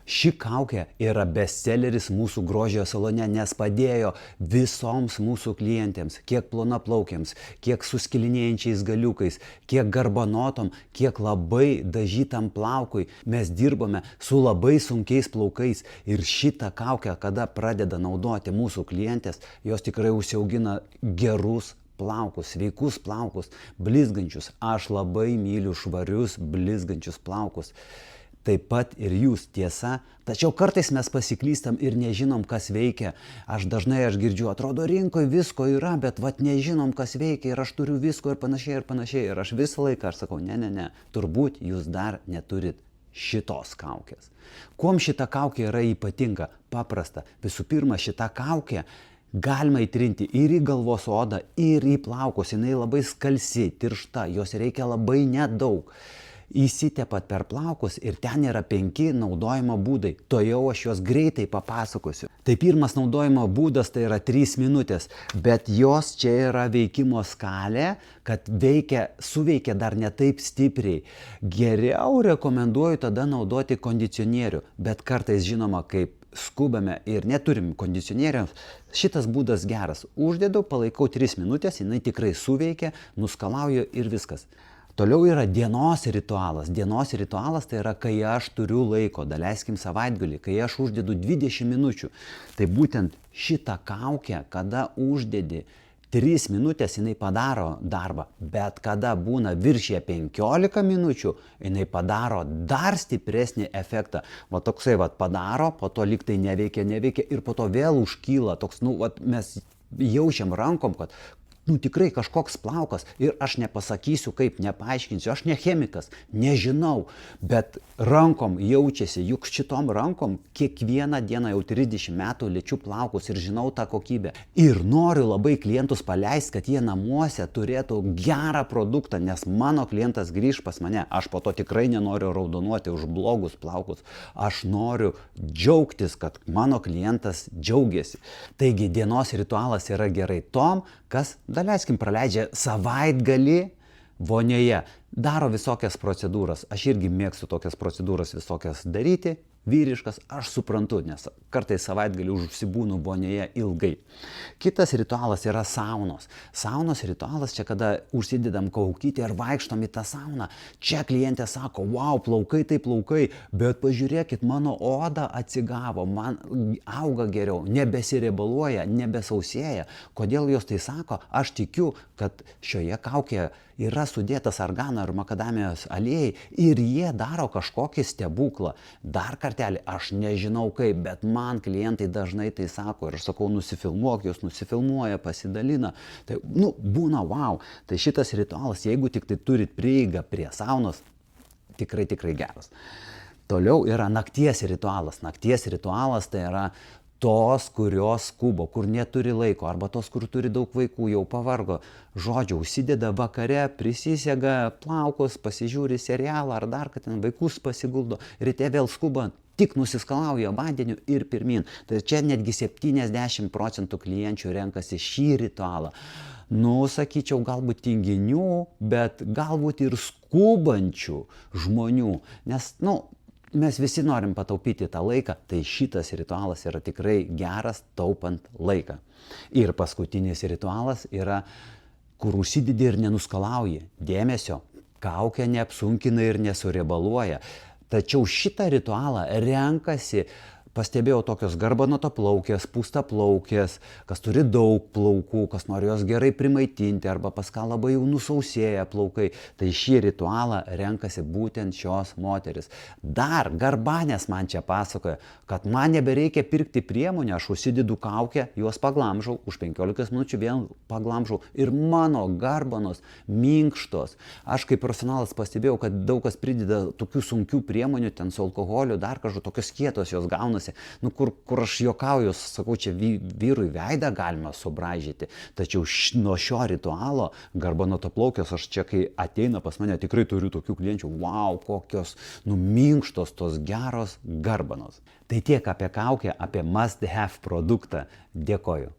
Ši kaukė yra bestselleris mūsų grožio salone, nes padėjo visoms mūsų klientėms, kiek plonaplaukiams, kiek su skilinėjančiais galiukais, kiek garbanotom, kiek labai dažytam plaukui. Mes dirbame su labai sunkiais plaukais ir šitą kaukę, kada pradeda naudoti mūsų klientės, jos tikrai užsiaugina gerus plaukus, sveikus plaukus, blizgančius. Aš labai myliu švarius, blizgančius plaukus. Taip pat ir jūs, tiesa, tačiau kartais mes pasiklystam ir nežinom, kas veikia. Aš girdžiu, atrodo, rinkoje visko yra, bet nežinom, kas veikia ir aš turiu visko ir panašiai ir panašiai. Ir aš visą laiką sakau, ne, turbūt jūs dar neturit šitos kaukės. Kuom šita kaukė yra ypatinga? Paprasta. Visų pirma, šita kaukė galima įtrinti ir į galvos odą, ir į plaukus. Jinai labai skalsi, tiršta, jos reikia labai nedaug. Įsitepat per plaukus ir ten yra 5 naudojimo būdai. Tuojau aš juos greitai papasakosiu. Tai pirmas naudojimo būdas tai yra 3 minutės, bet jos čia yra veikimo skalė, kad suveikia dar ne taip stipriai. Geriau rekomenduoju tada naudoti kondicionierių, bet kartais žinoma, kaip skubame ir neturim kondicionieriaus, šitas būdas geras. Uždedu, palaikau 3 minutės, jinai tikrai suveikia, nuskalauju ir viskas. Toliau yra dienos ritualas. Dienos ritualas tai yra, kai aš turiu laiko, daleiskim savaitgalį, kai aš uždedu 20 minučių. Tai būtent šitą kaukę, kada uždedi 3 minutės, jinai padaro darbą, bet kada būna viršyje 15 minučių, jinai padaro dar stipresnį efektą. Toksai padaro, po to lyg tai neveikia ir po to vėl užkyla. Mes jaučiam rankom, kad tikrai kažkoks plaukas ir aš nepasakysiu kaip, nepaaiškinsiu, aš ne chemikas, nežinau, bet rankom jaučiasi, juk šitom rankom kiekvieną dieną jau 30 metų liečiu plaukus ir žinau tą kokybę. Ir noriu labai klientus paleisti, kad jie namuose turėtų gerą produktą, nes mano klientas grįž pas mane. Aš po to tikrai nenoriu raudonuoti už blogus plaukus. Aš noriu džiaugtis, kad mano klientas džiaugiasi. Taigi dienos ritualas yra gerai tom, kas, daleiskim, praleidžia savaitgalį vonioje, daro visokias procedūras. Aš irgi mėgstu tokias procedūras visokias daryti, vyriškas, aš suprantu, nes kartais savaitgalį užsibūnu vonioje ilgai. Kitas ritualas yra saunos. Saunos ritualas čia, kada užsidedam kaukytę ir vaikštom į tą sauną. Čia klientė sako, wow, plaukai tai plaukai, bet pažiūrėkit, mano oda atsigavo, man auga geriau, nebesiriebaluoja, nebesausėja. Kodėl jos tai sako? Aš tikiu, kad šioje kaukėje yra sudėtas argano ir makadamijos aliejai ir jie daro kažkokį stebuklą. Dar kartelį, aš nežinau kaip, bet man klientai dažnai tai sako ir aš sakau, nusifilmuok, jos nusifilmuoja, pasidalina. Tai, būna wow. Tai šitas ritualas, jeigu tik tai turit prieigą prie saunos, tikrai geras. Toliau yra nakties ritualas. Nakties ritualas tai yra tos, kurios skubo, kur neturi laiko, arba tos, kur turi daug vaikų, jau pavargo. Žodžiu, užsideda vakare, prisisega plaukus, pasižiūri serialą ar dar, kad ten vaikus pasiguldo, ryte vėl skuba, tik nusiskalauja vandeniu ir pirmin. Tai čia netgi 70% klienčių renkasi šį ritualą. Sakyčiau, galbūt tinginių, bet galbūt ir skubančių žmonių, nes, mes visi norim pataupyti tą laiką, tai šitas ritualas yra tikrai geras taupant laiką. Ir paskutinis ritualas yra, kur užsidedi ir nenuskalauji. Dėmesio, kaukė neapsunkina ir nesuriebaluoja. Tačiau šitą ritualą renkasi, pastebėjau, tokios garbanotaplaukės, pūstaplaukės, kas turi daug plaukų, kas nori jos gerai primaitinti arba pas ką labai jau nusausėja plaukai. Tai šį ritualą renkasi būtent šios moteris. Dar garbanės man čia pasakoja, kad man nebereikia pirkti priemonę, aš užsidedu kaukę, juos paglamžau, už 15 minučių vėl paglamžau ir mano garbanos minkštos. Aš kaip profesionalas pastebėjau, kad daug kas prideda tokių sunkių priemonių, ten su alkoholiu, dar kažko, tokios kietos jos gaunasi. Kur aš juokauju, sakau, čia vyrui veidą galima subraižyti. Tačiau nuo šio ritualo garbanotaplaukės, aš čia, kai ateina pas mane, tikrai turiu tokių klienčių, wow, kokios minkštos tos geros garbanos. Tai tiek apie kaukę, apie must have produktą. Dėkoju.